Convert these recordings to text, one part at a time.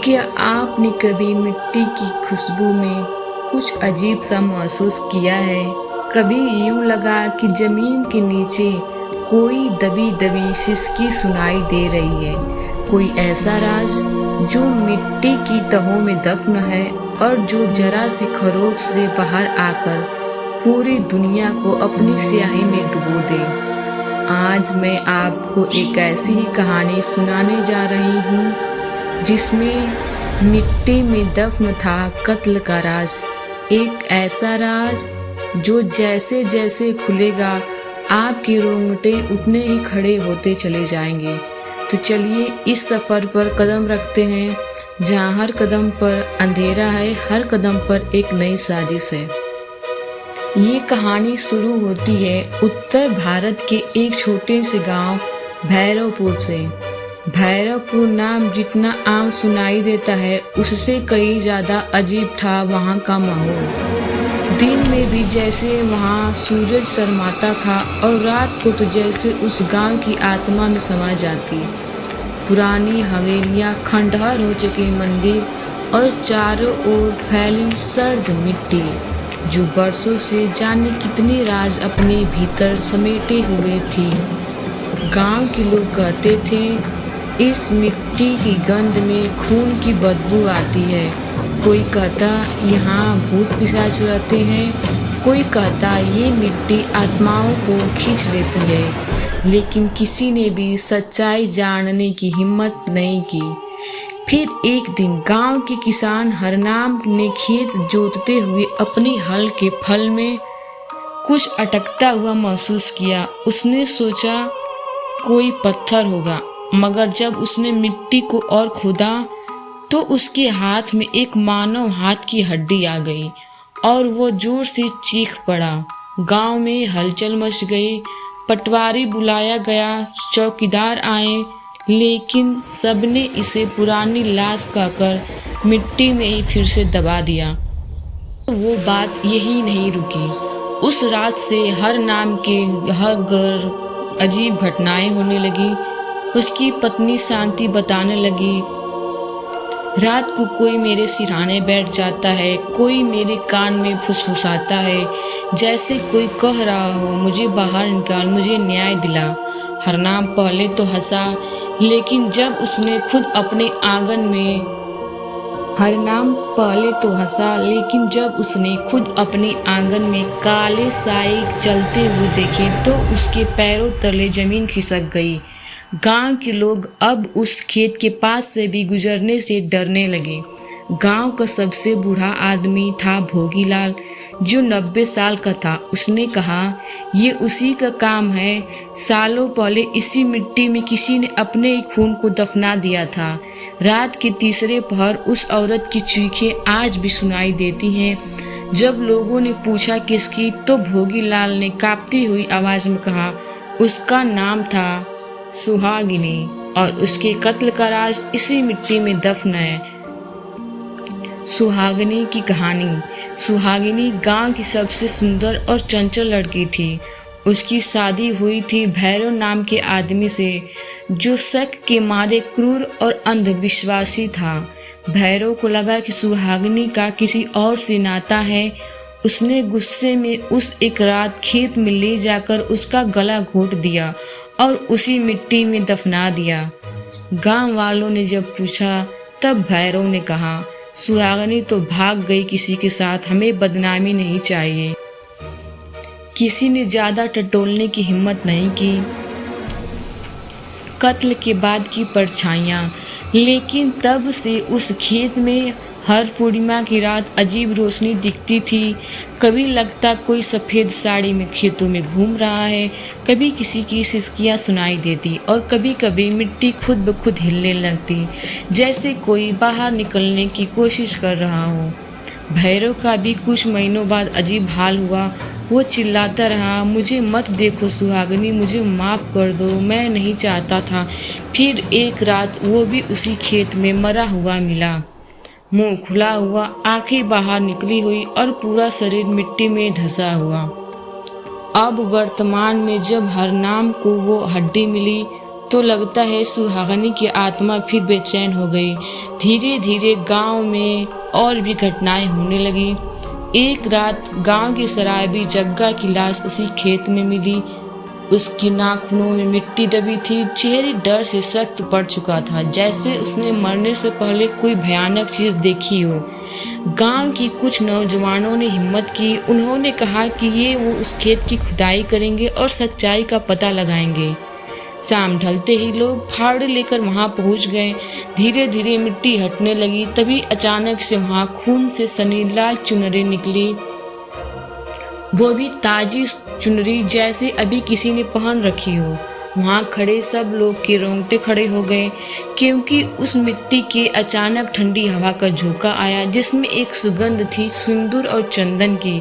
क्या आपने कभी मिट्टी की खुशबू में कुछ अजीब सा महसूस किया है? कभी यूं लगा कि जमीन के नीचे कोई दबी दबी सिसकी सुनाई दे रही है? कोई ऐसा राज जो मिट्टी की तहों में दफन है और जो जरा सी खरोच से बाहर आकर पूरी दुनिया को अपनी स्याही में डुबो दे। आज मैं आपको एक ऐसी ही कहानी सुनाने जा रही हूँ जिसमें मिट्टी में दफन था कत्ल का राज। एक ऐसा राज जो जैसे जैसे खुलेगा आपके रोंगटे उतने ही खड़े होते चले जाएंगे। तो चलिए इस सफ़र पर कदम रखते हैं जहाँ हर कदम पर अंधेरा है, हर कदम पर एक नई साजिश है। ये कहानी शुरू होती है उत्तर भारत के एक छोटे से गांव भैरवपुर से। भैरवपुर नाम जितना आम सुनाई देता है उससे कई ज़्यादा अजीब था वहाँ का माहौल। दिन में भी जैसे वहाँ सूरज शर्माता था और रात को तो जैसे उस गांव की आत्मा में समा जाती। पुरानी हवेलियाँ, खंडहर हो चुके मंदिर और चारों ओर फैली सर्द मिट्टी जो बरसों से जाने कितने राज अपने भीतर समेटे हुए थी। गांव के लोग कहते थे इस मिट्टी की गंध में खून की बदबू आती है। कोई कहता यहाँ भूत पिशाच रहते हैं, कोई कहता ये मिट्टी आत्माओं को खींच लेती है, लेकिन किसी ने भी सच्चाई जानने की हिम्मत नहीं की। फिर एक दिन गांव के किसान हरनाम ने खेत जोतते हुए अपने हल के फल में कुछ अटकता हुआ महसूस किया। उसने सोचा कोई पत्थर होगा, मगर जब उसने मिट्टी को और खोदा तो उसके हाथ में एक मानव हाथ की हड्डी आ गई और वो जोर से चीख पड़ा। गांव में हलचल मच गई। पटवारी बुलाया गया, चौकीदार आए, लेकिन सबने इसे पुरानी लाश कहकर मिट्टी में ही फिर से दबा दिया। वो बात यही नहीं रुकी। उस रात से हर नाम के हर घर अजीब घटनाएं होने लगी। उसकी पत्नी शांति बताने लगी, रात को कोई मेरे सिरहाने बैठ जाता है, कोई मेरे कान में फुसफुसाता है, जैसे कोई कह रहा हो मुझे बाहर निकाल, मुझे न्याय दिला। हरनाम पहले तो हंसा, लेकिन जब उसने खुद अपने आंगन में काले साए चलते हुए देखे तो उसके पैरों तले जमीन खिसक गई। गांव के लोग अब उस खेत के पास से भी गुजरने से डरने लगे। गांव का सबसे बूढ़ा आदमी था भोगीलाल, जो 90 साल का था। उसने कहा ये उसी का काम है। सालों पहले इसी मिट्टी में किसी ने अपने ही खून को दफना दिया था। रात के तीसरे पहर उस औरत की चीखें आज भी सुनाई देती हैं। जब लोगों ने पूछा किसकी, तो भोगीलाल ने कांपती हुई आवाज में कहा उसका नाम था सुहागिनी और उसके कत्ल का राज इसी मिट्टी में दफन है। सुहागिनी की कहानी। सुहागिनी गांव की सबसे सुंदर और चंचल लड़की थी। उसकी शादी हुई थी भैरव नाम के आदमी से, जो शक के मारे क्रूर और अंधविश्वासी था। भैरव को लगा कि सुहागिनी का किसी और से नाता है। उसने गुस्से में उस एक रात खेत में ले जाकर उसका गला घोंट दिया और उसी मिट्टी में दफना दिया। गांव वालों ने जब पूछा तब भैरव ने कहा सुहागिनी तो भाग गई किसी के साथ, हमें बदनामी नहीं चाहिए। किसी ने ज्यादा टटोलने की हिम्मत नहीं की। कत्ल के बाद की परछाइयाँ। लेकिन तब से उस खेत में हर पूर्णिमा की रात अजीब रोशनी दिखती थी। कभी लगता कोई सफ़ेद साड़ी में खेतों में घूम रहा है, कभी किसी की सिसकियाँ सुनाई देती और कभी कभी मिट्टी खुद ब खुद हिलने लगती, जैसे कोई बाहर निकलने की कोशिश कर रहा हो। भैरव का भी कुछ महीनों बाद अजीब हाल हुआ। वो चिल्लाता रहा, मुझे मत देखो सुहागिनी, मुझे माफ़ कर दो, मैं नहीं चाहता था। फिर एक रात वो भी उसी खेत में मरा हुआ मिला, मुंह खुला हुआ, आंखें बाहर निकली हुई और पूरा शरीर मिट्टी में धंसा हुआ। अब वर्तमान में जब हरनाम को वो हड्डी मिली तो लगता है सुहागनी की आत्मा फिर बेचैन हो गई। धीरे धीरे गांव में और भी घटनाएं होने लगी। एक रात गांव की शराबी जग्गा की लाश उसी खेत में मिली। उसकी नाखूनों में मिट्टी दबी थी, चेहरे डर से सख्त पड़ चुका था, जैसे उसने मरने से पहले कोई भयानक चीज देखी हो। गांव की कुछ नौजवानों ने हिम्मत की। उन्होंने कहा कि वो उस खेत की खुदाई करेंगे और सच्चाई का पता लगाएंगे। शाम ढलते ही लोग फावड़े लेकर वहां पहुंच गए। धीरे धीरे मिट्टी हटने लगी। तभी अचानक से वहां खून से सनी लाल चुनरी निकली, वो भी ताजी चुनरी जैसे अभी किसी ने पहन रखी हो। वहां खड़े सब लोग के रोंगटे खड़े हो गए, क्योंकि उस मिट्टी के अचानक ठंडी हवा का झोंका आया जिसमें एक सुगंध थी सिंदूर और चंदन की।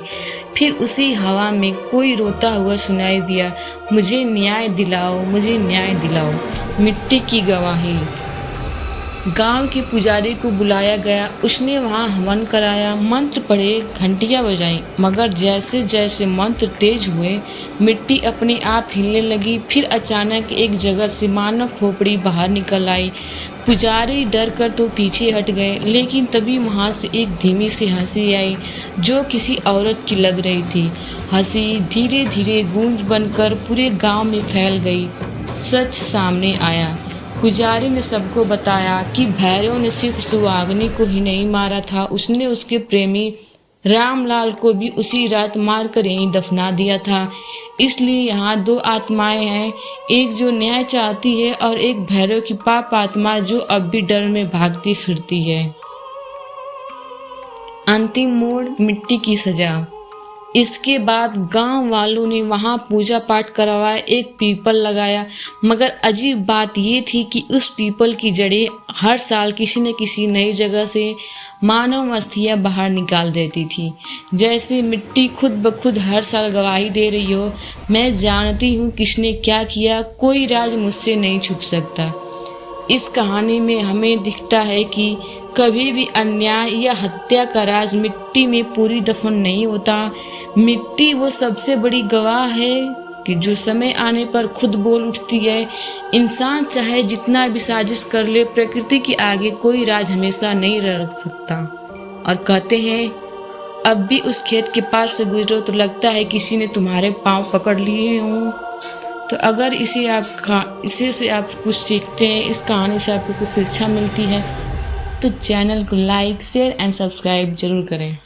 फिर उसी हवा में कोई रोता हुआ सुनाई दिया, मुझे न्याय दिलाओ, मुझे न्याय दिलाओ। मिट्टी की गवाही। गांव के पुजारी को बुलाया गया। उसने वहां हवन कराया, मंत्र पढ़े, घंटियां बजाई, मगर जैसे जैसे मंत्र तेज हुए मिट्टी अपने आप हिलने लगी। फिर अचानक एक जगह से मानव खोपड़ी बाहर निकल आई। पुजारी डर कर तो पीछे हट गए, लेकिन तभी वहां से एक धीमी सी हंसी आई जो किसी औरत की लग रही थी। हंसी धीरे धीरे गूंज बनकर पूरे गांव में फैल गई। सच सामने आया। पुजारी ने सबको बताया कि भैरव ने सिर्फ सुहागनी को ही नहीं मारा था, उसने उसके प्रेमी रामलाल को भी उसी रात मारकर यहीं दफना दिया था। इसलिए यहाँ दो आत्माएं हैं, एक जो न्याय चाहती है और एक भैरव की पाप आत्मा जो अब भी डर में भागती फिरती है। अंतिम मोड़, मिट्टी की सजा। इसके बाद गांव वालों ने वहां पूजा पाठ करवाया, एक पीपल लगाया। मगर अजीब बात ये थी कि उस पीपल की जड़ें हर साल किसी न किसी नई जगह से मानव अस्थियां बाहर निकाल देती थी, जैसे मिट्टी खुद ब खुद हर साल गवाही दे रही हो, मैं जानती हूँ किसने क्या किया, कोई राज मुझसे नहीं छुप सकता। इस कहानी में हमें दिखता है कि कभी भी अन्याय या हत्या का राज मिट्टी में पूरी दफन नहीं होता। मिट्टी वो सबसे बड़ी गवाह है कि जो समय आने पर खुद बोल उठती है। इंसान चाहे जितना भी साजिश कर ले, प्रकृति के आगे कोई राज हमेशा नहीं रख सकता। और कहते हैं अब भी उस खेत के पास से गुजरो तो लगता है किसी ने तुम्हारे पांव पकड़ लिए हों। तो अगर इसे से आप कुछ सीखते हैं, इस कहानी से आपको कुछ शिक्षा मिलती है, तो चैनल को लाइक, शेयर एंड सब्सक्राइब जरूर करें।